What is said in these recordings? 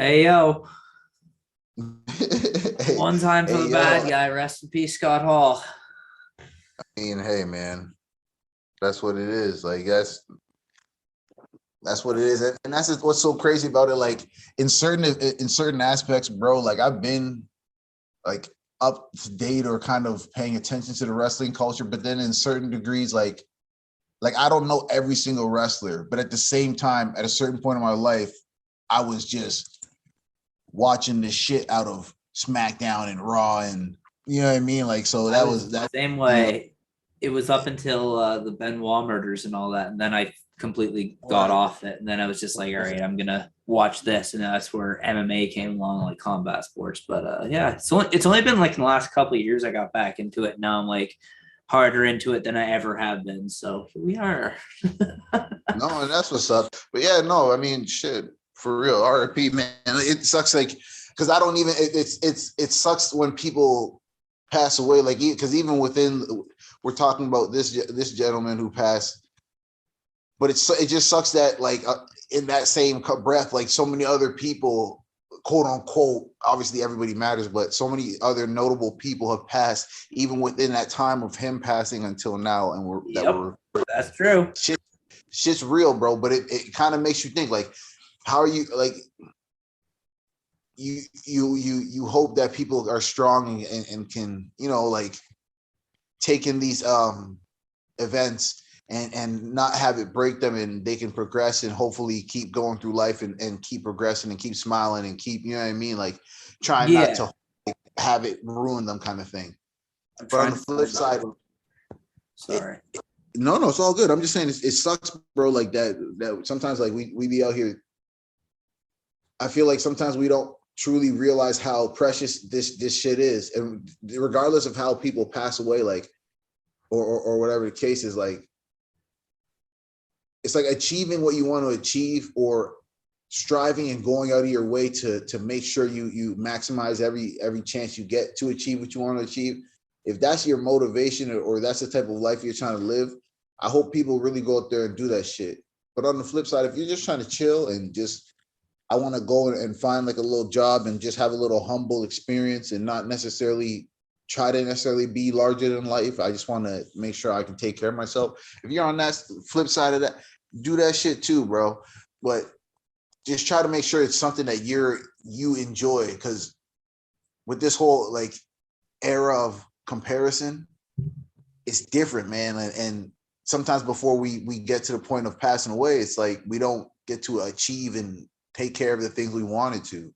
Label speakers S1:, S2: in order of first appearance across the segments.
S1: Hey yo,
S2: Hey,
S1: one time for
S2: hey,
S1: the
S2: yo.
S1: bad guy. Rest in peace, Scott Hall.
S2: Hey, man, that's what it is. Like that's what it is, and that's just what's so crazy about it. Like in certain aspects, bro. Like I've been like up to date or kind of paying attention to the wrestling culture, but then in certain degrees, like I don't know every single wrestler, but at the same time, at a certain point in my life, I was just watching the shit out of SmackDown and Raw, and you know what I mean. Like so
S1: I
S2: that
S1: was
S2: was
S1: the
S2: that.
S1: same
S2: You know,
S1: way. It was up until the Benoit murders and all that, and then I completely got
S2: right.
S1: off it. And then I was just like, all right, I'm gonna watch this, and that's where MMA came along, like combat sports. But yeah, it's only been like in the last couple of years I got back into it. Now I'm like harder into it than I ever have been. So here we are.
S2: No, and that's what's up. But yeah, no, I mean, shit, for real. RIP, man. It sucks, like, because I don't even. It sucks when people pass away, like, because even within, we're talking about this gentleman who passed, but it just sucks that like in that same breath, like so many other people, quote unquote, obviously everybody matters, but so many other notable people have passed even within that time of him passing until now, and
S1: Yep, that's true.
S2: shit, shit's real, bro. But it kind of makes you think, like, how are you, like, you hope that people are strong and can, like, take in these events and not have it break them, and they can progress and hopefully keep going through life and keep progressing and keep smiling and keep, you know what I mean, like trying not
S1: Yeah,
S2: to have it ruin them, kind of thing.
S1: I'm
S2: But on
S1: trying
S2: the
S1: to.
S2: flip side, it,
S1: Sorry.
S2: no, it's all good. I'm just saying it sucks, bro. Like that sometimes, like we be out here. I feel like sometimes we don't truly realize how precious this shit is, and regardless of how people pass away, like or whatever the case is, like it's like achieving what you want to achieve, or striving and going out of your way to make sure you maximize every chance you get to achieve what you want to achieve. If that's your motivation, or that's the type of life you're trying to live, I hope people really go out there and do that shit. But on the flip side, if you're just trying to chill and just, I want to go and find like a little job and just have a little humble experience and not necessarily try to necessarily be larger than life. I just want to make sure I can take care of myself. If you're on that flip side of that, do that shit too, bro. But just try to make sure it's something that you enjoy, because with this whole like era of comparison, it's different, man. And sometimes before we get to the point of passing away, it's like we don't get to achieve and take care of the things we wanted to.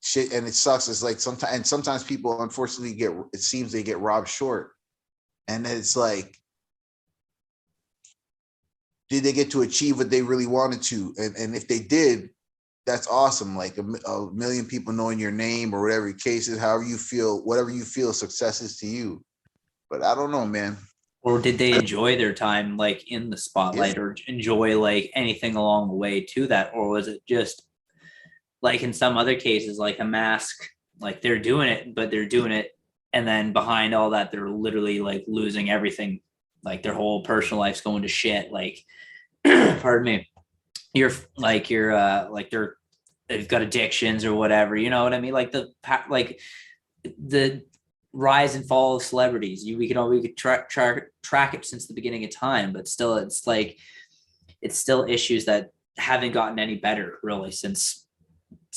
S2: Shit, and it sucks. It's like sometimes people unfortunately it seems they get robbed short, and it's like, did they get to achieve what they really wanted to? And if they did, that's awesome. Like a million people knowing your name or whatever the case is, however you feel, whatever you feel success is to you. But I don't know, man.
S1: Or did they enjoy their time like in the
S2: Yeah,
S1: spotlight or enjoy like anything along the way to that? Or was it just like in some other cases, like a mask, like they're doing it, but they're doing it. And then behind all that, they're literally like losing everything. Like their whole personal life's going to shit. Like, pardon me, like they've got addictions or whatever, you know what I mean? Like the rise and fall of celebrities. We could track it since the beginning of time, but still, it's still issues that haven't gotten any better really since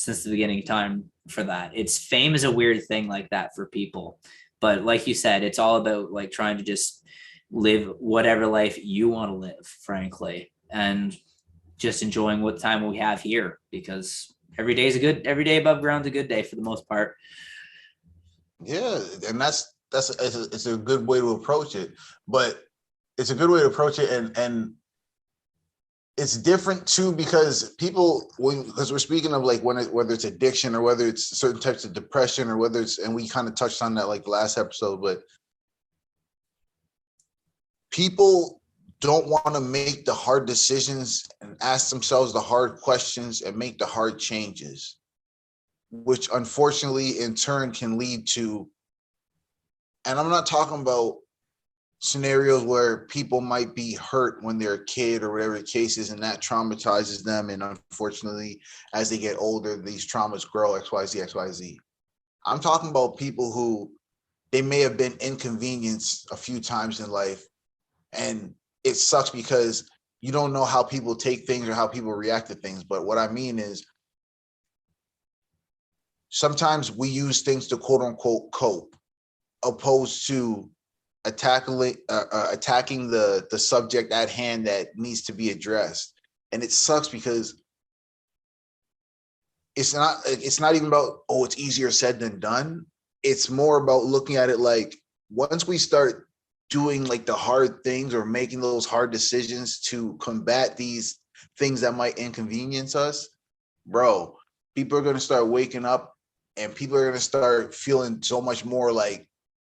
S1: the beginning of time for that. It's fame is a weird thing like that for people, but like you said, it's all about like trying to just live whatever life you want to live, frankly, and just enjoying what time we have here because every day above ground's a good day for the most part.
S2: yeah, and it's a good way to approach it. But it's a good way to approach it, and it's different too, because because we're speaking of like whether it's addiction or whether it's certain types of depression or whether it's, and we kind of touched on that like last episode, but people don't want to make the hard decisions and ask themselves the hard questions and make the hard changes, which unfortunately in turn can lead to, and I'm not talking about scenarios where people might be hurt when they're a kid or whatever the case is, and that traumatizes them. And unfortunately, as they get older, these traumas grow XYZ, XYZ. I'm talking about people who they may have been inconvenienced a few times in life. And it sucks because you don't know how people take things or how people react to things. But what I mean is sometimes we use things to quote unquote cope, opposed to attacking the subject at hand that needs to be addressed. And it sucks because it's not even about, oh, it's easier said than done. It's more about looking at it like, once we start doing like the hard things or making those hard decisions to combat these things that might inconvenience us, bro, people are going to start waking up and people are going to start feeling so much more like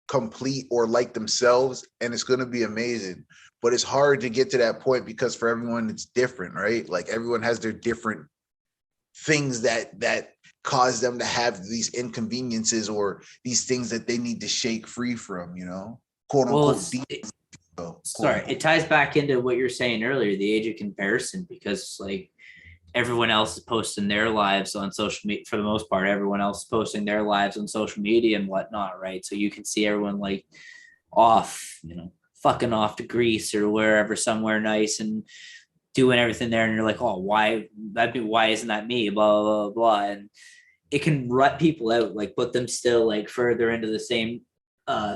S2: complete or like themselves, and it's going to be amazing. But it's hard to get to that point because for everyone it's different, right? Like everyone has their different things that cause them to have these inconveniences or these things that they need to shake free from, you know, quote
S1: Well,
S2: unquote.
S1: sorry, it ties back into what you're saying earlier, the age of comparison, because like everyone else is posting their lives on social media for the most part. Everyone else is posting their lives on social media and whatnot, right? So you can see everyone like off, fucking off to Greece or wherever, somewhere nice, and doing everything there. And you're like, oh, why isn't that me? Blah, blah, blah, blah. And it can rut people out, like put them still like further into the same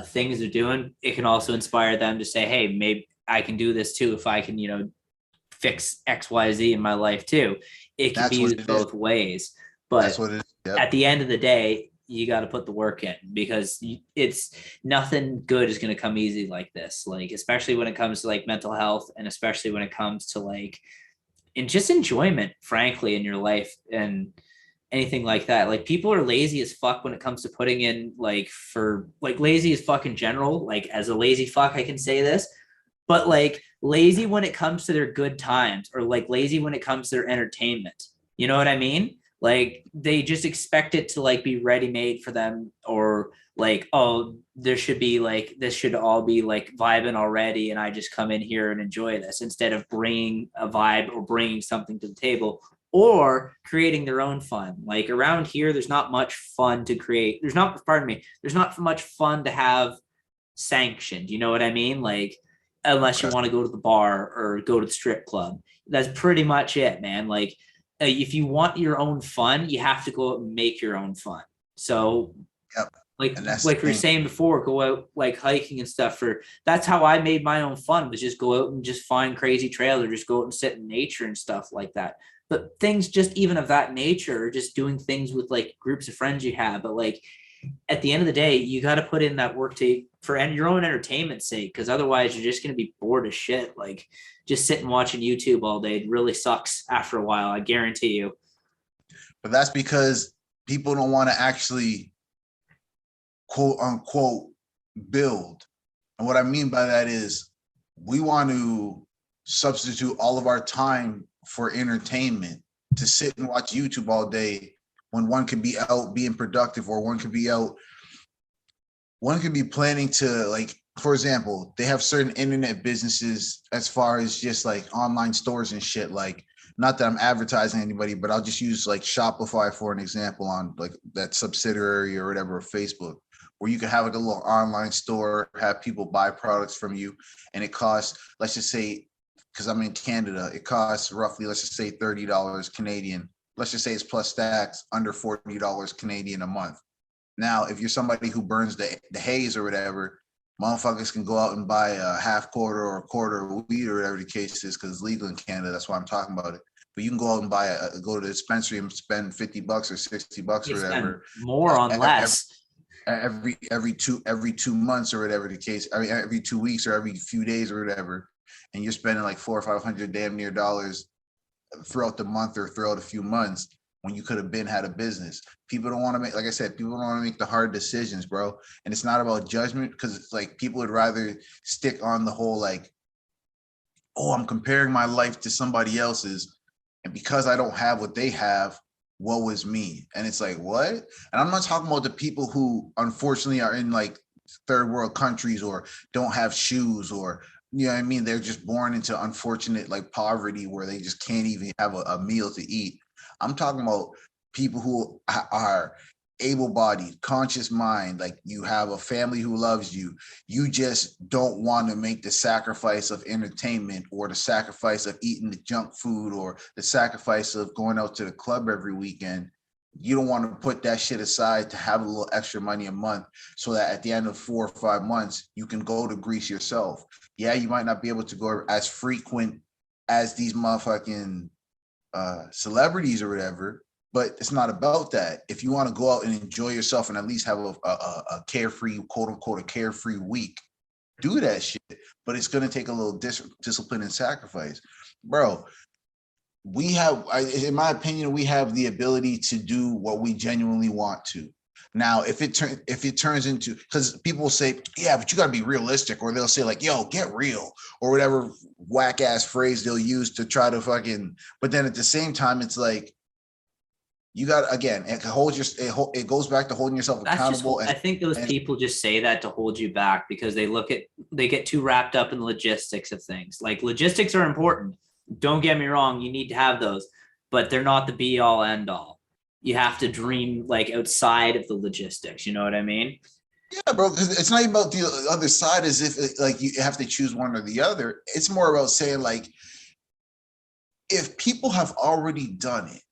S1: things they're doing. It can also inspire them to say, hey, maybe I can do this too if I can, fix XYZ in my life too. It can be used both ways. But
S2: that's what it is. Yep.
S1: At the end of the day, you got to put the work in, because it's nothing good is going to come easy like this. Like, especially when it comes to like mental health, and especially when it comes to like, and just enjoyment, frankly, in your life and anything like that. Like, people are lazy as fuck when it comes to putting in like, for like, lazy as fuck in general. Like, as a lazy fuck, I can say this, but like lazy when it comes to their good times, or like lazy when it comes to their entertainment. You know what I mean? Like, they just expect it to like be ready made for them, or like, oh, there should be like, this should all be like vibing already, and I just come in here and enjoy this, instead of bringing a vibe or bringing something to the table, or creating their own fun. Like, around here, there's not much fun to create. There's not much fun to have sanctioned. You know what I mean? Like, unless you want to go to the bar or go to the strip club. That's pretty much it, man. Like, if you want your own fun, you have to go out and make your own fun. So,
S2: yep.
S1: like we were saying before, go out like hiking and stuff. That's how I made my own fun, was just go out and just find crazy trails, or just go out and sit in nature and stuff like that. But things just even of that nature, or just doing things with like groups of friends you have. But like, at the end of the day, you got to put in that work for your own entertainment's sake, because otherwise you're just going to be bored as shit. Like, just sitting watching YouTube all day, it really sucks after a while, I guarantee you.
S2: But that's because people don't want to actually quote unquote build. And what I mean by that is, we want to substitute all of our time for entertainment, to sit and watch YouTube all day, when one could be out being productive, or one could be planning to, like, for example, they have certain internet businesses as far as just like online stores and shit. Like, not that I'm advertising anybody, but I'll just use like Shopify for an example, on like that subsidiary or whatever of Facebook, where you can have like a little online store, have people buy products from you, and it costs, let's just say, because I'm in Canada, it costs roughly, let's just say $30 Canadian. Let's just say it's plus tax, under $40 Canadian a month. Now, if you're somebody who burns the haze or whatever, motherfuckers can go out and buy a half quarter or a quarter of weed or whatever the case is, because it's legal in Canada. That's why I'm talking about it. But you can go out and go to the dispensary and spend $50 or $60 or whatever.
S1: More on less.
S2: Every 2 months or whatever the case. I mean, every 2 weeks or every few days or whatever, and you're spending like $400 or $500 damn near dollars throughout the month or throughout a few months, when you could have had a business. People don't want to make, like I said, people don't want to make the hard decisions, bro. And it's not about judgment, because it's like people would rather stick on the whole like, oh, I'm comparing my life to somebody else's, and because I don't have what they have, woe is me. And it's like, what? And I'm not talking about the people who unfortunately are in like third world countries or don't have shoes, or you know what I mean, they're just born into unfortunate like poverty where they just can't even have a meal to eat. I'm talking about people who are able-bodied, conscious mind, like you have a family who loves you. You just don't want to make the sacrifice of entertainment or the sacrifice of eating the junk food or the sacrifice of going out to the club every weekend. You don't want to put that shit aside to have a little extra money a month so that at the end of 4 or 5 months, you can go to Greece yourself. Yeah, you might not be able to go as frequent as these motherfucking celebrities or whatever, but it's not about that. If you want to go out and enjoy yourself and at least have a carefree, quote unquote, a carefree week, do that shit. But it's going to take a little discipline and sacrifice. Bro, we have, in my opinion, we have the ability to do what we genuinely want to. Now, if it turns into, because people will say, yeah, but you got to be realistic, or they'll say like, yo, get real, or whatever whack ass phrase they'll use to try to fucking. But then at the same time, it's like, you got, again, it holds your, it goes back to holding yourself
S1: That's just,
S2: accountable.
S1: I think those people just say that to hold you back because they get too wrapped up in the logistics of things. Like logistics are important. Don't get me wrong, you need to have those, but they're not the be all end all. You have to dream like outside of the logistics. You know what I mean?
S2: Yeah, bro, because it's not even about the other side as if like you have to choose one or the other. It's more about saying like, if people have already done it,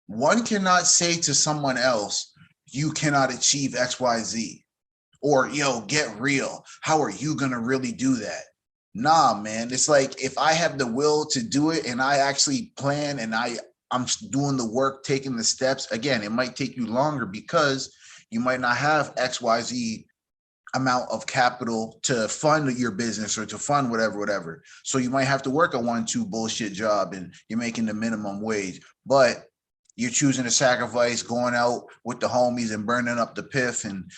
S2: one cannot say to someone else, you cannot achieve XYZ, or yo, get real. How are you going to really do that? Nah, man. It's like, if I have the will to do it and I actually plan and I'm doing the work, taking the steps, again, it might take you longer because you might not have XYZ amount of capital to fund your business or to fund whatever. So you might have to work a 1-2 bullshit job and you're making the minimum wage, but you're choosing to sacrifice going out with the homies and burning up the piff and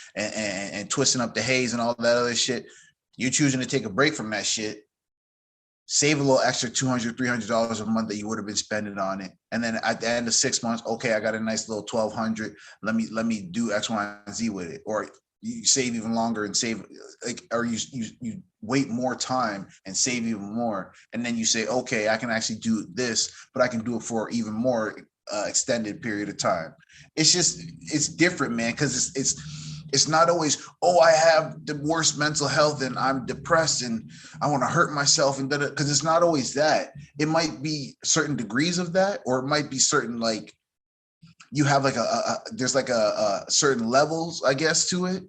S2: twisting up the haze and all that other shit. You're choosing to take a break from that shit, save a little extra $200, $300 a month that you would have been spending on it. And then at the end of 6 months, okay, I got a nice little 1,200. Let me do X, Y, and Z with it. Or you save even longer and save, like, or you wait more time and save even more. And then you say, okay, I can actually do this, but I can do it for even more extended period of time. It's different, man, because it's not always, oh, I have the worst mental health and I'm depressed and I want to hurt myself, and because it's not always that. It might be certain degrees of that, or it might be certain, like, you have like there's like a certain levels, I guess, to it.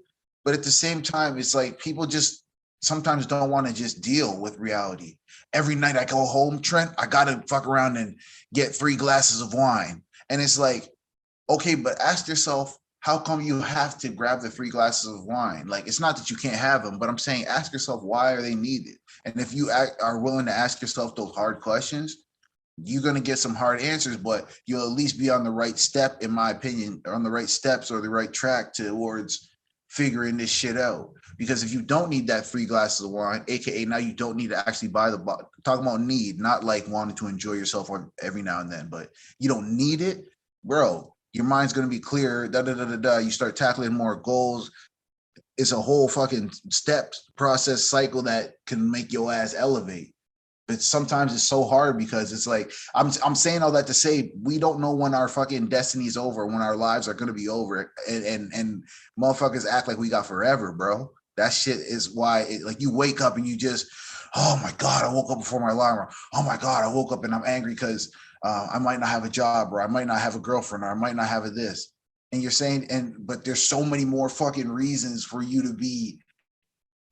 S2: But at the same time, it's like people just sometimes don't want to just deal with reality. Every night I go home, Trent, I gotta fuck around and get 3 glasses of wine. And it's like, okay, but ask yourself, how come you have to grab the 3 glasses of wine? Like, it's not that you can't have them, but I'm saying, ask yourself, why are they needed? And if you are willing to ask yourself those hard questions, you're going to get some hard answers, but you'll at least be on the right step, in my opinion, on the right steps or the right track towards figuring this shit out. Because if you don't need that 3 glasses of wine, aka now you don't need to actually buy the bottle. Talking about need, not like wanting to enjoy yourself every now and then, but you don't need it, bro. Your mind's going to be clear. You start tackling more goals. It's a whole fucking steps process cycle that can make your ass elevate. But sometimes it's so hard because it's like, I'm saying all that to say, we don't know when our fucking destiny's over, when our lives are going to be over, and motherfuckers act like we got forever, bro. That shit is why like you wake up and you just, oh my God, I woke up before my alarm. Or, oh my God, I woke up and I'm angry because I might not have a job, or I might not have a girlfriend, or I might not have a this. And you're saying, but there's so many more fucking reasons for you to be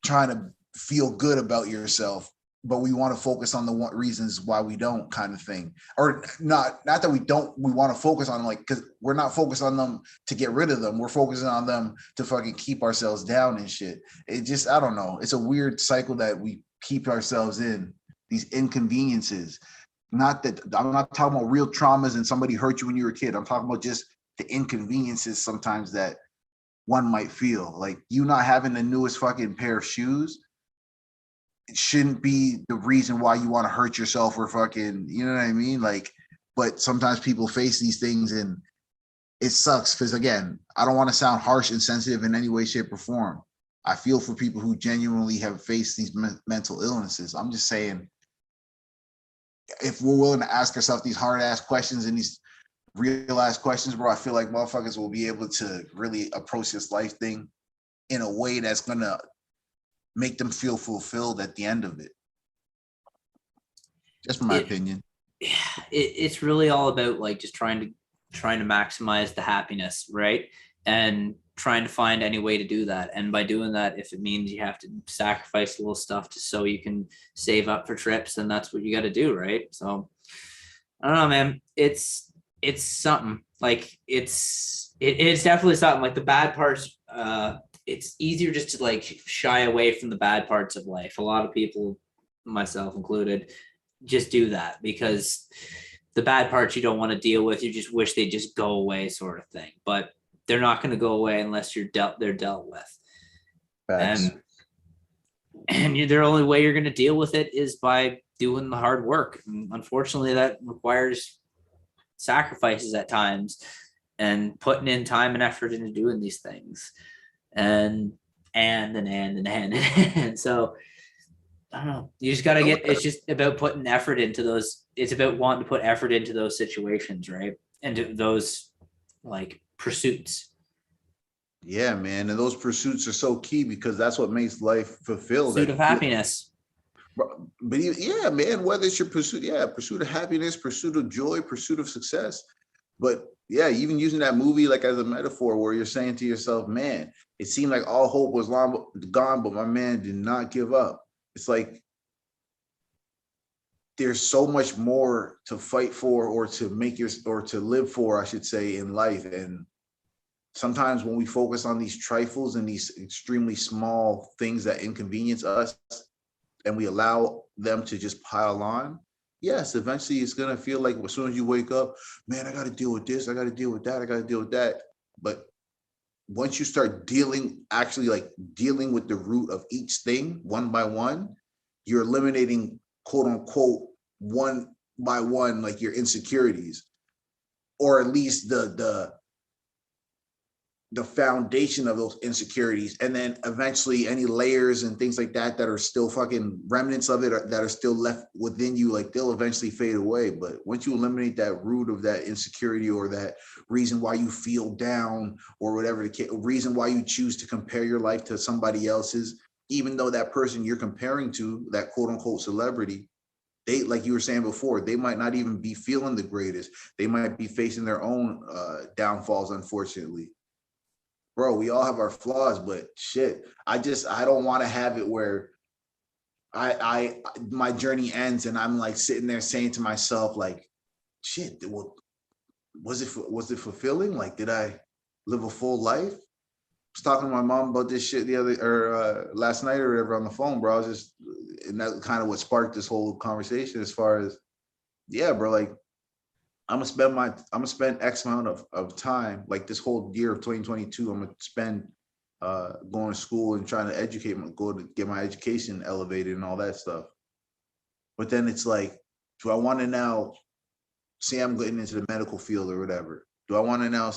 S2: trying to feel good about yourself, but we want to focus on the reasons why we don't, kind of thing. Or not that we don't, we want to focus on, like, because we're not focused on them to get rid of them. We're focusing on them to fucking keep ourselves down and shit. It just, I don't know. It's a weird cycle that we keep ourselves in, these inconveniences. Not that I'm not talking about real traumas and somebody hurt you when you were a kid. I'm talking about just the inconveniences sometimes that one might feel. Like, you not having the newest fucking pair of shoes, it shouldn't be the reason why you want to hurt yourself or fucking, you know what I mean? Like, but sometimes people face these things and it sucks because, again, I don't want to sound harsh and sensitive in any way, shape, or form, I feel for people who genuinely have faced these mental illnesses. I'm just saying, if we're willing to ask ourselves these hard ass questions and these real ass questions, bro, I feel like motherfuckers will be able to really approach this life thing in a way that's gonna make them feel fulfilled at the end of it. Just my
S1: It,
S2: opinion.
S1: it's really all about like just trying to maximize the happiness, right? And trying to find any way to do that. And by doing that, if it means you have to sacrifice a little stuff just so you can save up for trips, then that's what you got to do, right? So I don't know, man. It's something like it's definitely something like the bad parts. It's easier just to like shy away from the bad parts of life. A lot of people, myself included, just do that because the bad parts you don't want to deal with. You just wish they just go away, sort of thing. But they're not going to go away unless they're dealt with.
S2: Facts.
S1: And the only way you're going to deal with it is by doing the hard work. And unfortunately, that requires sacrifices at times and putting in time and effort into doing these things. And so I don't know. You just gotta it's just about putting effort into those. It's about wanting to put effort into those situations, right? Into those like pursuits.
S2: Yeah, man. And those pursuits are so key because that's what makes life fulfilled.
S1: Pursuit of happiness.
S2: But yeah, man, whether it's your pursuit, pursuit of happiness, pursuit of joy, pursuit of success. But yeah, even using that movie like as a metaphor where you're saying to yourself, man, it seemed like all hope was gone, but my man did not give up. It's like there's so much more to fight for or to live for, I should say, in life. And sometimes when we focus on these trifles and these extremely small things that inconvenience us and we allow them to just pile on, yes, eventually it's going to feel like as soon as you wake up, man, I got to deal with this, I got to deal with that, I got to deal with that. But once you start dealing with the root of each thing one by one, you're eliminating, quote unquote, one by one, like your insecurities, or at least the foundation of those insecurities. And then eventually any layers and things like that are still fucking remnants of it that are still left within you, like they'll eventually fade away. But once you eliminate that root of that insecurity or that reason why you feel down or whatever the reason why you choose to compare your life to somebody else's, even though that person you're comparing to, that quote unquote celebrity, they, like you were saying before, they might not even be feeling the greatest. They might be facing their own downfalls, unfortunately. Bro, we all have our flaws, but shit, I don't want to have it where my journey ends and I'm like sitting there saying to myself, like, shit, was it fulfilling? Like, did I live a full life? I was talking to my mom about this shit last night or whatever on the phone, bro. I was just, and that kind of what sparked this whole conversation as far as, yeah, bro, like I'm gonna spend X amount of time, like this whole year of 2022, I'm gonna spend going to school and trying to go to get my education elevated and all that stuff. But then it's like, do I want to now say I'm getting into the medical field or whatever? Do I want to now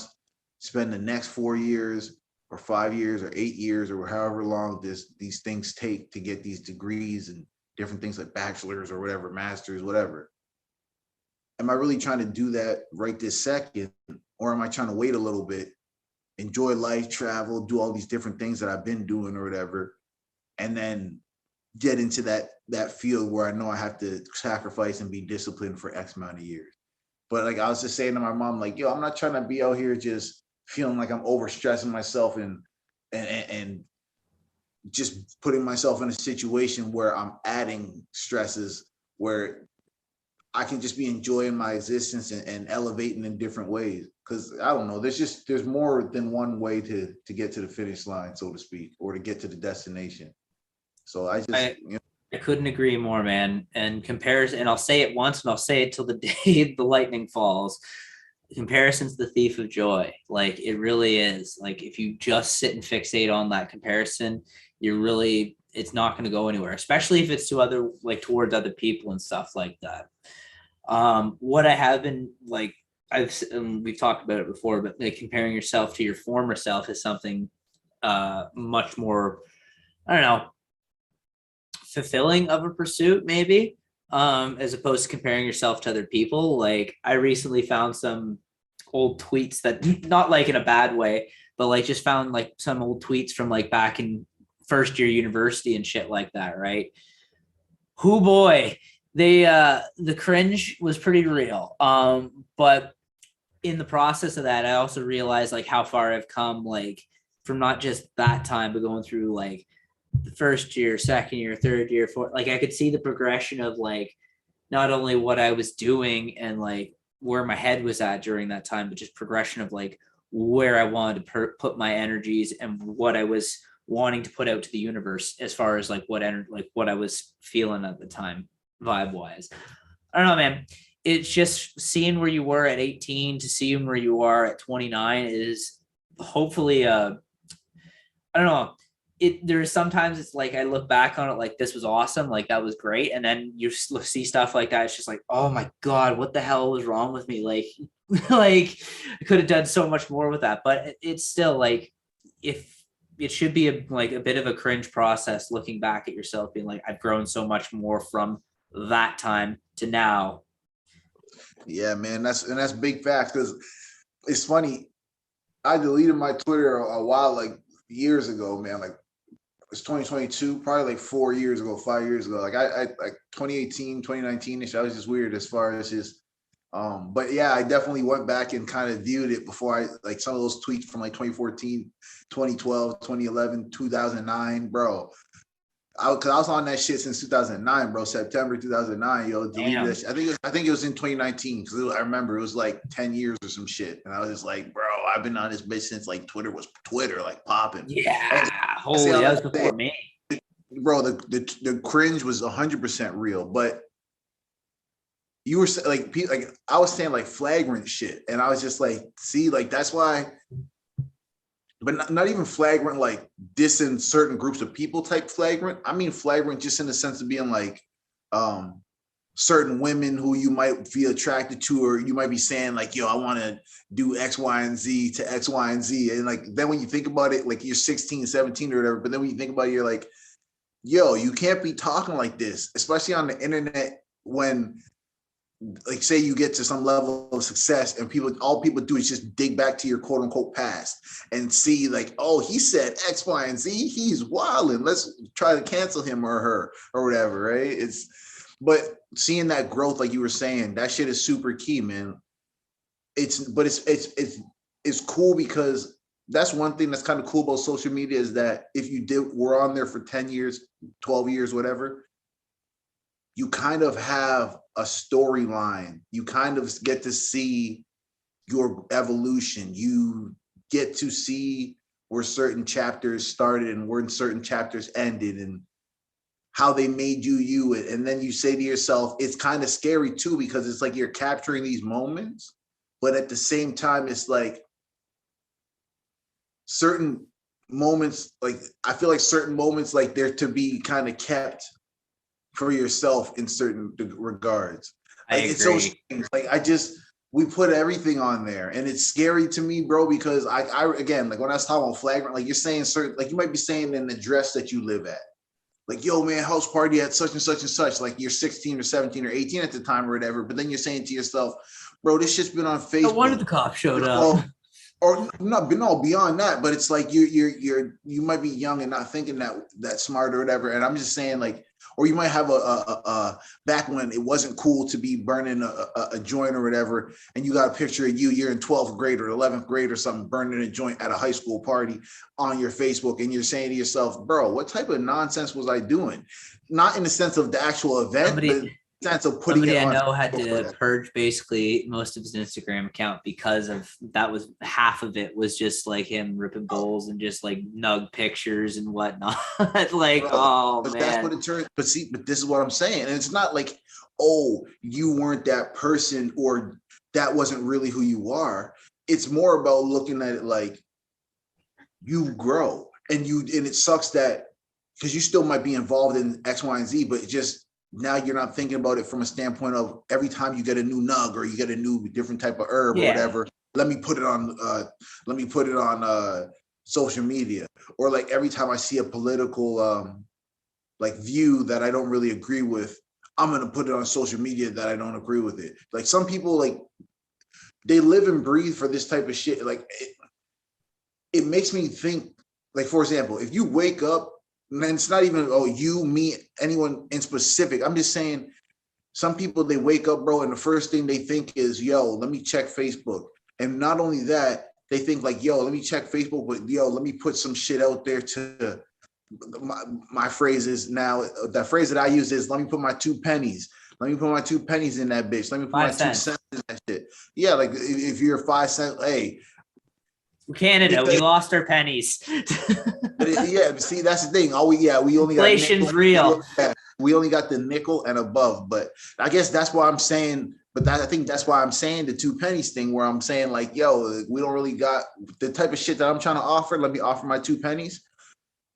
S2: spend the next 4 years or 5 years or 8 years or however long these things take to get these degrees and different things like bachelor's or whatever, master's, whatever? Am I really trying to do that right this second? Or am I trying to wait a little bit, enjoy life, travel, do all these different things that I've been doing or whatever, and then get into that field where I know I have to sacrifice and be disciplined for X amount of years? But like I was just saying to my mom, like, yo, I'm not trying to be out here just feeling like I'm overstressing myself and just putting myself in a situation where I'm adding stresses where I can just be enjoying my existence and elevating in different ways. Cause I don't know, there's more than one way to get to the finish line, so to speak, or to get to the destination. So
S1: I couldn't agree more, man. And I'll say it once and I'll say it till the day the lightning falls. Comparison's the thief of joy. Like it really is. Like if you just sit and fixate on that comparison, it's not going to go anywhere, especially if it's towards other people and stuff like that. What I have been like, we've talked about it before, but like comparing yourself to your former self is something much more I don't know, fulfilling of a pursuit, maybe, as opposed to comparing yourself to other people. Like I recently found some old tweets that, not like in a bad way, but like just found like some old tweets from like back in first year university and shit like that, right? Who boy, they the cringe was pretty real. But in the process of that, I also realized like how far I've come, like from not just that time, but going through like the first year, second year, third year, fourth. Like I could see the progression of like not only what I was doing and like where my head was at during that time, but just progression of like where I wanted to put my energies and what I was wanting to put out to the universe as far as like like what I was feeling at the time, vibe wise. I don't know, man. It's just seeing where you were at 18 to seeing where you are at 29 is hopefully I don't know. There's sometimes it's like I look back on it like this was awesome, like that was great, and then you see stuff like that. It's just like, oh my god, what the hell was wrong with me? Like, like I could have done so much more with that, but it's still like if it should be like a bit of a cringe process looking back at yourself, being like, I've grown so much more from that time to now.
S2: Yeah, man, that's big facts because it's funny. I deleted my Twitter a while, like years ago, man. Like it's 2022, probably like 4 years ago, 5 years ago. Like I like 2018, 2019ish. I was just weird as far as his but yeah, I definitely went back and kind of viewed it before I like some of those tweets from like 2014, 2012, 2011, 2009, bro. Cause I was on that shit since 2009, bro. September 2009, yo, deleted
S1: Damn.
S2: that shit. I think it was in 2019 because I remember it was like 10 years or some shit, and I was just like, bro, I've been on this bitch since like Twitter was Twitter, like popping.
S1: Yeah.
S2: I say
S1: Holy,
S2: all
S1: that
S2: that
S1: was
S2: to say,
S1: before me.
S2: bro, the cringe was 100% real, but you were like I was saying like flagrant shit, and I was just like, see, like that's why, but not even flagrant like dissing certain groups of people type flagrant. I mean flagrant just in the sense of being like um certain women who you might feel attracted to, or you might be saying like, yo, I want to do X, Y, and Z to X, Y, and Z. And like then when you think about it, like you're 16, 17 or whatever, but then when you think about it, you're like, yo, you can't be talking like this, especially on the internet when like say you get to some level of success and all people do is just dig back to your quote unquote past and see like, oh, he said X, Y, and Z, he's wilding, let's try to cancel him or her or whatever, right? But seeing that growth, like you were saying, that shit is super key, man. It's cool because that's one thing that's kind of cool about social media is that if we're on there for 10 years, 12 years, whatever, you kind of have a storyline. You kind of get to see your evolution. You get to see where certain chapters started and where certain chapters ended and how they made you. And then you say to yourself, it's kind of scary too, because it's like you're capturing these moments, but at the same time, it's like certain moments, like I feel like certain moments, like they're to be kind of kept for yourself in certain regards.
S1: I
S2: Like it's so
S1: agree.
S2: strange. Like we put everything on there, and it's scary to me, bro, because I again, like when I was talking about flagrant, like you're saying certain, like you might be saying in the dress that you live at, like, yo, man, house party at such and such and such, like you're 16 or 17 or 18 at the time or whatever, but then you're saying to yourself, bro, this shit's been on
S1: No wonder
S2: Facebook.
S1: the cop showed up.
S2: Well, or not, no, beyond that, but it's like you might be young and not thinking that smart or whatever. And I'm just saying, like, or you might have a back when it wasn't cool to be burning a joint or whatever, and you got a picture of you're in 12th grade or 11th grade or something, burning a joint at a high school party on your Facebook, and you're saying to yourself, bro, what type of nonsense was I doing? Not in the sense of the actual event, but
S1: Somebody
S2: in the sense of putting
S1: somebody
S2: it
S1: I
S2: on
S1: know had
S2: Facebook for
S1: to
S2: that.
S1: purge basically most of his Instagram account because of that. Was half of it was just like him ripping bowls and just like nug pictures and whatnot. Like,
S2: Bro,
S1: oh
S2: but that's
S1: man.
S2: what it turns. But see, but this is what I'm saying, and it's not like, oh, you weren't that person or that wasn't really who you are. It's more about looking at it like you grow, and it sucks that because you still might be involved in X, Y, and Z, but it just now you're not thinking about it from a standpoint of every time you get a new nug or you get a new different type of herb or
S1: Yeah.
S2: whatever. Let me put it on. Let me put it on social media, or like every time I see a political like view that I don't really agree with, I'm gonna put it on social media that I don't agree with it. Like some people, like they live and breathe for this type of shit. Like it makes me think, like, for example, if you wake up, and it's not even, oh, you, me, anyone in specific. I'm just saying, some people, they wake up, bro, and the first thing they think is, yo, let me check Facebook. And not only that, they think like, yo, let me check Facebook, but yo, let me put some shit out there to my phrase is now, the phrase that I use is, let me put my 2 pennies. Let me put my 2 pennies in that bitch. Let me put my 2 cents in that shit. Yeah, like if you're 5 cents, hey,
S1: Canada, we
S2: because,
S1: lost our pennies.
S2: yeah, see, that's the thing. We only got
S1: Inflation's
S2: nickel.
S1: real.
S2: We only got the nickel and above. But I guess that's why I'm saying. But I think that's why I'm saying the 2 pennies thing, where I'm saying like, yo, we don't really got the type of shit that I'm trying to offer. Let me offer my 2 pennies.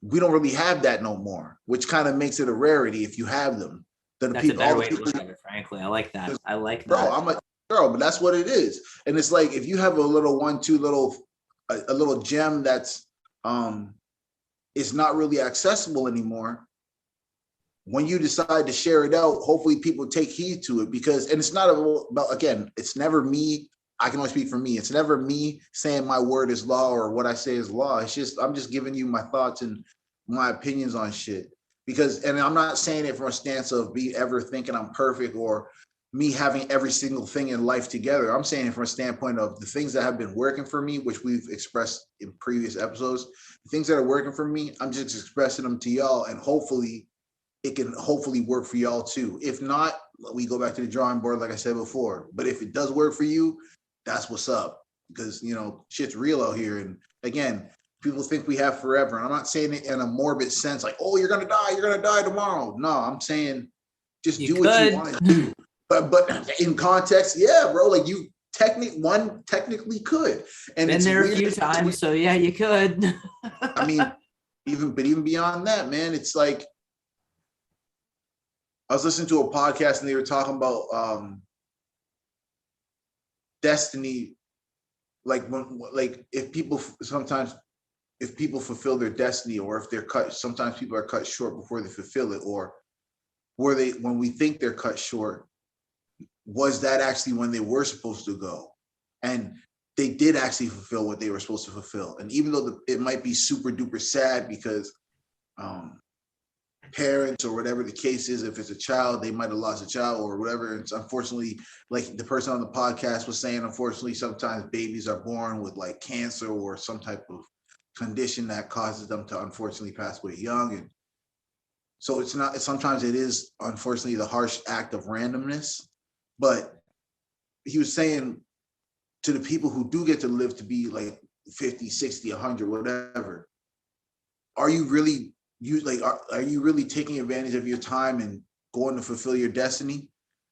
S2: We don't really have that no more, which kind of makes it a rarity if you have them.
S1: Then that's people, a better way to look at it, frankly. I like that. I like that.
S2: Bro, I'm like, girl, but that's what it is. And it's like, if you have a little a little gem that's it's not really accessible anymore, when you decide to share it out, hopefully people take heed to it, because, and it's not about, again, it's never me. I can only speak for me. It's never me saying my word is law or what I say is law. It's just, I'm just giving you my thoughts and my opinions on shit. Because, and I'm not saying it from a stance of be ever thinking I'm perfect or me having every single thing in life together. I'm saying it from a standpoint of the things that have been working for me, which we've expressed in previous episodes. The things that are working for me, I'm just expressing them to y'all, and hopefully it can hopefully work for y'all too. If not, we go back to the drawing board, like I said before. But if it does work for you, that's what's up, because, you know, shit's real out here. And again, people think we have forever. And I'm not saying it in a morbid sense, like, oh, you're gonna die tomorrow. No, I'm saying just do what you want to do. But in context, yeah, bro, like you technically could. And
S1: been there a few times, so yeah, you could.
S2: I mean, even beyond that, man, it's like, I was listening to a podcast and they were talking about destiny, like if people fulfill their destiny, or if they're cut, sometimes people are cut short before they fulfill it, or when we think they're cut short, was that actually when they were supposed to go? And they did actually fulfill what they were supposed to fulfill. And even though it might be super duper sad, because parents, or whatever the case is, if it's a child, they might have lost a child or whatever. It's unfortunately, like the person on the podcast was saying, unfortunately, sometimes babies are born with like cancer or some type of condition that causes them to unfortunately pass away young. And so sometimes it is unfortunately the harsh act of randomness. But he was saying, to the people who do get to live to be like 50, 60, 100, whatever, are you really are you really taking advantage of your time and going to fulfill your destiny?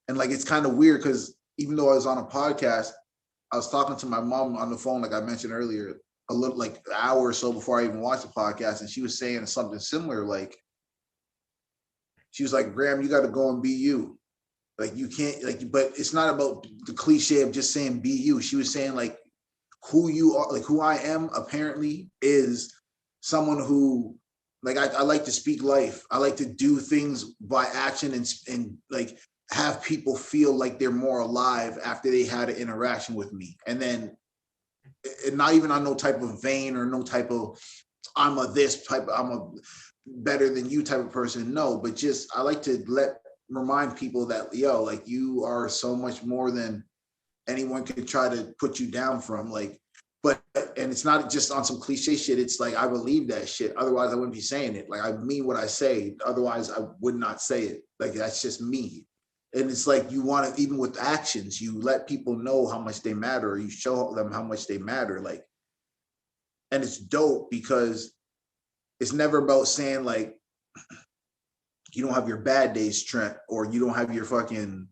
S2: And like, it's kind of weird, because even though I was on a podcast, I was talking to my mom on the phone, like I mentioned earlier, a little like an hour or so before I even watched the podcast, and she was saying something similar. Like, she was like, Graham, you got to go and be you. Like, you can't, like, but it's not about the cliche of just saying be you. She was saying like, who you are, like who I am apparently is someone who, like, I like to speak life. I like to do things by action, and like have people feel like they're more alive after they had an interaction with me. And then, and not even on no type of vein or no type of I'm a better than you type of person. No, but just I like to remind people that, yo, like, you are so much more than anyone could try to put you down from. Like, but, and it's not just on some cliche shit. It's like, I believe that shit. Otherwise I wouldn't be saying it. Like, I mean what I say. Otherwise I would not say it. Like, that's just me. And it's like, you want to, even with actions, you let people know how much they matter, or you show them how much they matter. Like, and it's dope, because it's never about saying like, you don't have your bad days, Trent, or you don't have your fucking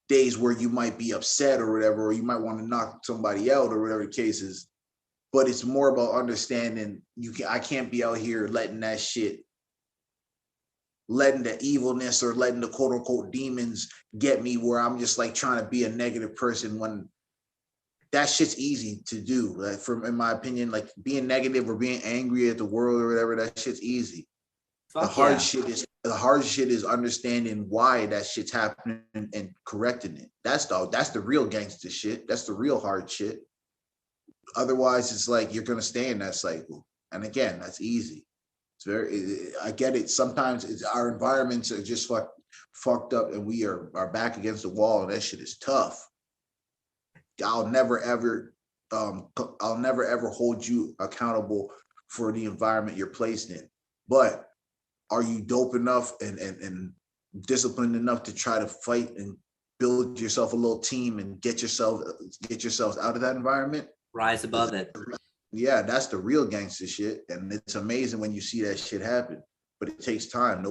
S2: days where you might be upset or whatever, or you might want to knock somebody out or whatever the case is. But it's more about understanding I can't be out here letting that shit, letting the evilness or letting the quote unquote demons get me, where I'm just like trying to be a negative person, when that shit's easy to do. Like, from in my opinion, like being negative or being angry at the world or whatever, that shit's easy.
S1: Fuck yeah.
S2: The hard shit is understanding why that shit's happening and correcting it. That's the real gangster shit. That's the real hard shit. Otherwise, it's like you're gonna stay in that cycle. And again, that's easy. It's very. I get it. Sometimes our environments are just fucked up, and we are back against the wall, and that shit is tough. I'll never ever, I'll never ever hold you accountable for the environment you're placed in. But are you dope enough and disciplined enough to try to fight and build yourself a little team and get yourselves out of that environment?
S1: Rise above it.
S2: Yeah, that's the real gangster shit, and it's amazing when you see that shit happen. But it takes time.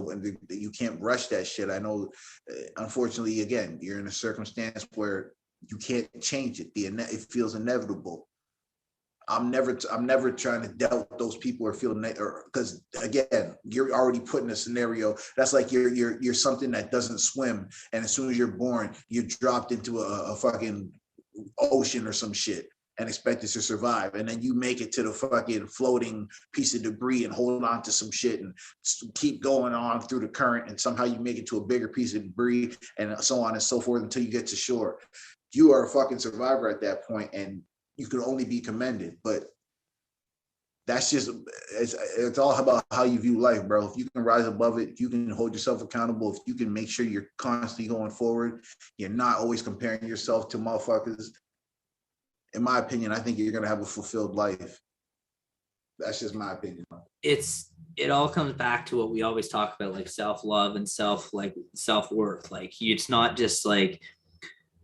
S2: You can't rush that shit. I know, unfortunately, again, you're in a circumstance where you can't change it. It feels inevitable. I'm never trying to doubt those people or feel because again, you're already put in a scenario that's like you're something that doesn't swim, and as soon as you're born, you're dropped into a fucking ocean or some shit and expected to survive, and then you make it to the fucking floating piece of debris and hold on to some shit and keep going on through the current, and somehow you make it to a bigger piece of debris and so on and so forth until you get to shore. You are a fucking survivor at that point, and you can only be commended. But that's just, it's all about how you view life, bro. If you can rise above it, if you can hold yourself accountable, if you can make sure you're constantly going forward, you're not always comparing yourself to motherfuckers, in my opinion, I think you're going to have a fulfilled life. That's just my opinion.
S1: It all comes back to what we always talk about, like self-love and self-worth. Like it's not just like,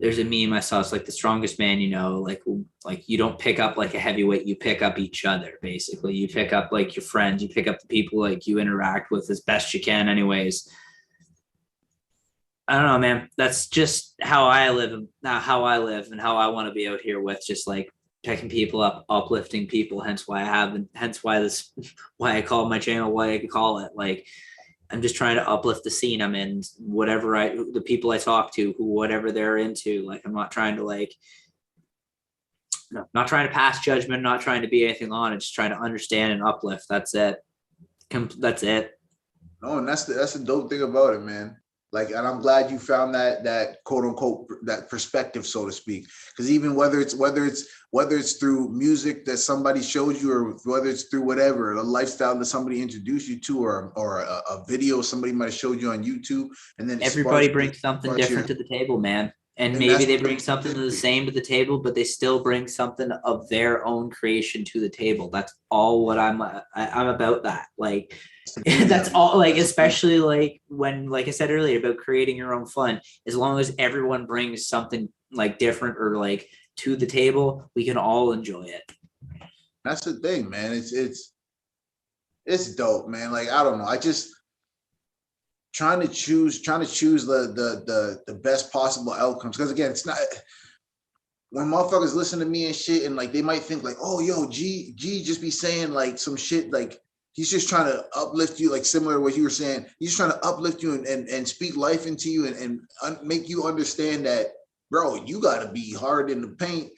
S1: there's a meme I saw, it's like the strongest man you know, like you don't pick up like a heavyweight, you pick up each other. Basically, you pick up like your friends, you pick up the people like you interact with as best you can anyways. I don't know, man. That's just how I live and how I want to be out here with just like picking people up, uplifting people. Hence why why I call my channel, why I call it. Like, I'm just trying to uplift the scene I'm in, the people I talk to, whatever they're into. Like, I'm not trying to not trying to pass judgment, not trying to be anything on it, just trying to understand and uplift. That's it. That's it.
S2: No, and that's the dope thing about it, man. Like, and I'm glad you found that quote unquote that perspective, so to speak. Because even whether it's through music that somebody showed you, or whether it's through whatever, a lifestyle that somebody introduced you to, or a video somebody might have showed you on YouTube, and then
S1: everybody brings something different to the table, man. And maybe they bring something the same to the table, but they still bring something of their own creation to the table. That's all what I'm about that. Like, that's all, like, especially like when, like I said earlier about creating your own fun, as long as everyone brings something like different or like to the table, we can all enjoy it.
S2: That's the thing, man. It's dope, man. Like, I don't know. I just trying to choose the best possible outcomes. Because again, it's not, when motherfuckers listen to me and shit, and like they might think like, oh, yo, G just be saying like some shit, like he's just trying to uplift you, like similar to what you were saying. He's just trying to uplift you and speak life into you and make you understand that, bro, you got to be hard in the paint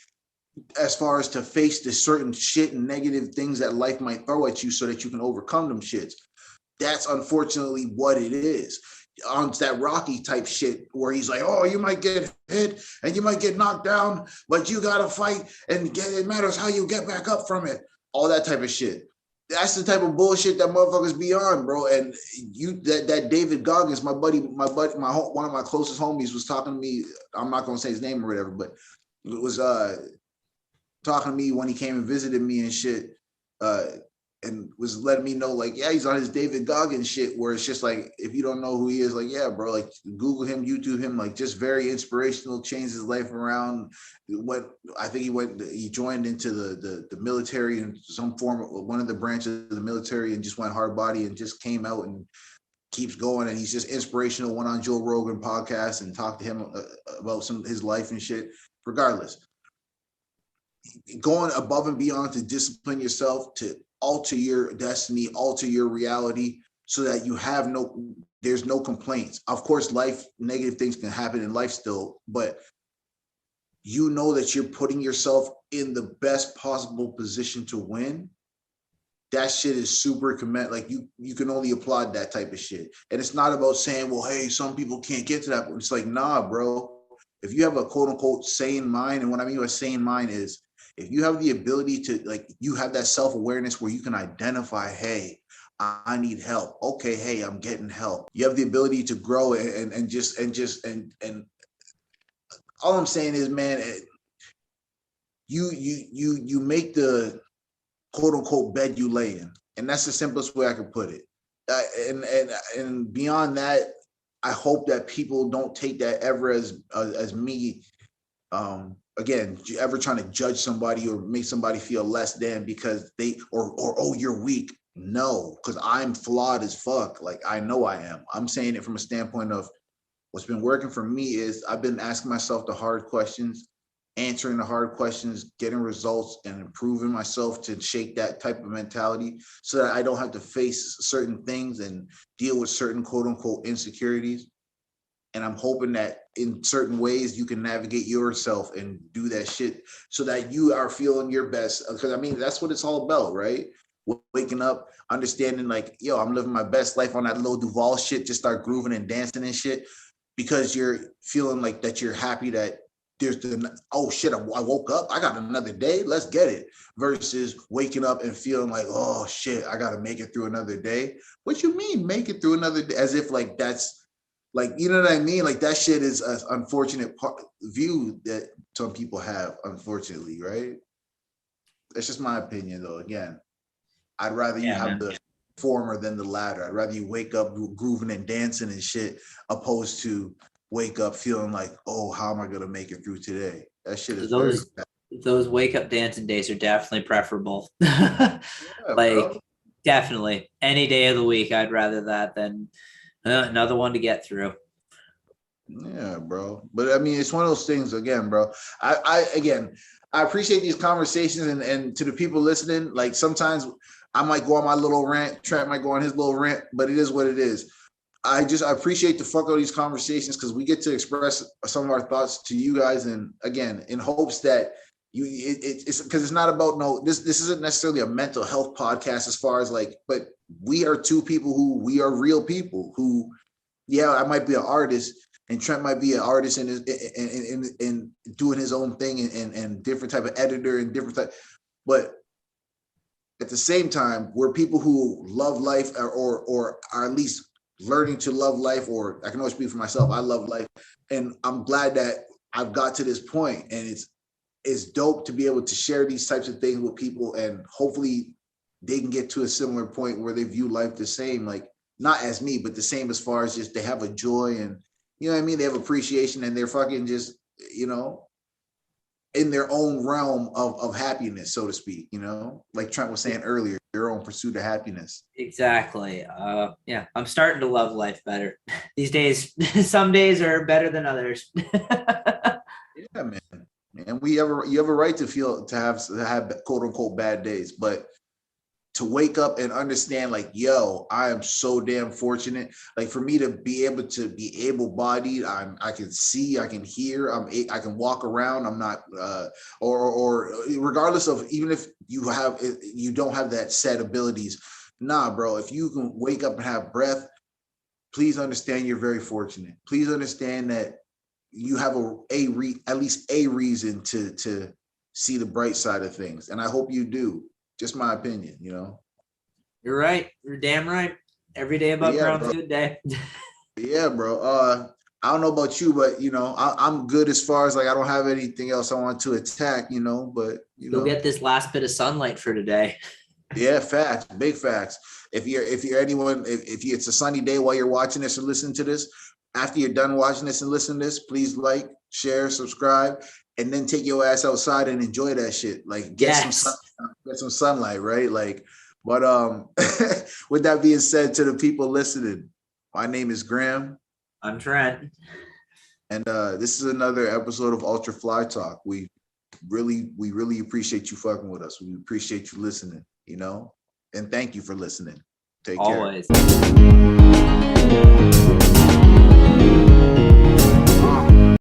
S2: as far as to face the certain shit and negative things that life might throw at you so that you can overcome them shits. That's unfortunately what it is. On that Rocky type shit where he's like, oh, you might get hit and you might get knocked down, but you got to fight and it matters how you get back up from it. All that type of shit. That's the type of bullshit that motherfuckers be on, bro. And that David Goggins, my buddy, one of my closest homies was talking to me. I'm not going to say his name or whatever, but it was talking to me when he came and visited me and shit. And was letting me know, like, yeah, he's on his David Goggins shit, where it's just like, if you don't know who he is, like, yeah, bro, like, Google him, YouTube him, like, just very inspirational, changed his life around. I think he joined into the military in some form, one of the branches of the military, and just went hard body and just came out and keeps going. And he's just inspirational. Went on Joe Rogan podcast and talked to him about some of his life and shit. Regardless, going above and beyond to discipline yourself, to alter your destiny, alter your reality, so that you have there's no complaints. Of course, negative things can happen in life still, but you know that you're putting yourself in the best possible position to win, that shit is super commend. Like you can only applaud that type of shit. And it's not about saying, well, hey, some people can't get to that point. It's like, nah, bro. If you have a quote unquote sane mind, and what I mean by sane mind is if you have the ability to, like, you have that self-awareness where you can identify, hey, I need help. Okay, hey, I'm getting help. You have the ability to grow and all I'm saying is, man, you make the quote unquote bed you lay in, and that's the simplest way I could put it. And beyond that, I hope that people don't take that ever as me. Again, ever trying to judge somebody or make somebody feel less than because they or oh, you're weak. No, because I'm flawed as fuck. Like, I know I am. I'm saying it from a standpoint of what's been working for me is I've been asking myself the hard questions, answering the hard questions, getting results, and improving myself to shake that type of mentality so that I don't have to face certain things and deal with certain quote unquote insecurities. And I'm hoping that in certain ways you can navigate yourself and do that shit so that you are feeling your best. Because I mean, that's what it's all about, right? Waking up, understanding like, yo, I'm living my best life on that little Duval shit, just start grooving and dancing and shit because you're feeling like that you're happy that there's the, oh shit, I woke up, I got another day, let's get it. Versus waking up and feeling like, oh shit, I gotta make it through another day. What you mean make it through another day? As if like that's like, you know what I mean? Like that shit is an unfortunate view that some people have, unfortunately, right? That's just my opinion though. Again, I'd rather you have the former than the latter. I'd rather you wake up grooving and dancing and shit opposed to wake up feeling like, oh, how am I gonna make it through today? That shit is
S1: those wake up dancing days are definitely preferable. Like, bro. Definitely any day of the week, I'd rather that than another one to get through.
S2: Yeah, bro. But I mean, it's one of those things again, bro. I appreciate these conversations and to the people listening, like sometimes I might go on my little rant, Trent might go on his little rant, but it is what it is. I appreciate the fuck out of these conversations because we get to express some of our thoughts to you guys. And again, in hopes that it's because it's not about this isn't necessarily a mental health podcast as far as like, but we are two people who we are real people who, yeah, I might be an artist and Trent might be an artist and doing his own thing and different type of editor and different type, but at the same time, we're people who love life or are at least learning to love life, or I can always speak for myself. I love life. And I'm glad that I've got to this point, and it's dope to be able to share these types of things with people, and hopefully they can get to a similar point where they view life the same, like not as me, but the same as far as just they have a joy and, you know what I mean? They have appreciation and they're fucking just, you know, in their own realm of happiness, so to speak, you know, like Trent was saying earlier, their own pursuit of happiness.
S1: Exactly. Yeah, I'm starting to love life better these days. Some days are better than others.
S2: Yeah, man. And you have a right to have quote unquote bad days, but to wake up and understand like, yo, I am so damn fortunate. Like for me to be able to be able-bodied, I can see, I can hear, I can walk around. I'm not, or regardless of, even if you don't have that set abilities, nah, bro, if you can wake up and have breath, please understand you're very fortunate. Please understand that you have at least a reason to see the bright side of things. And I hope you do. Just my opinion, you know.
S1: You're right. You're damn right. Every day above ground's a good day.
S2: Yeah, bro. I don't know about you, but you know, I'm good as far as like I don't have anything else I want to attack, you know. But
S1: you'll get this last bit of sunlight for today.
S2: Yeah, facts, big facts. If it's a sunny day while you're watching this or listening to this, after you're done watching this and listening to this, please like, share, subscribe, and then take your ass outside and enjoy that shit. Like get some sunlight, right? Like, but with that being said, to the people listening, my name is Graham.
S1: I'm Trent.
S2: And this is another episode of Ultra Fly Talk. We really appreciate you fucking with us. We appreciate you listening, you know, and thank you for listening. Take care.
S1: Always.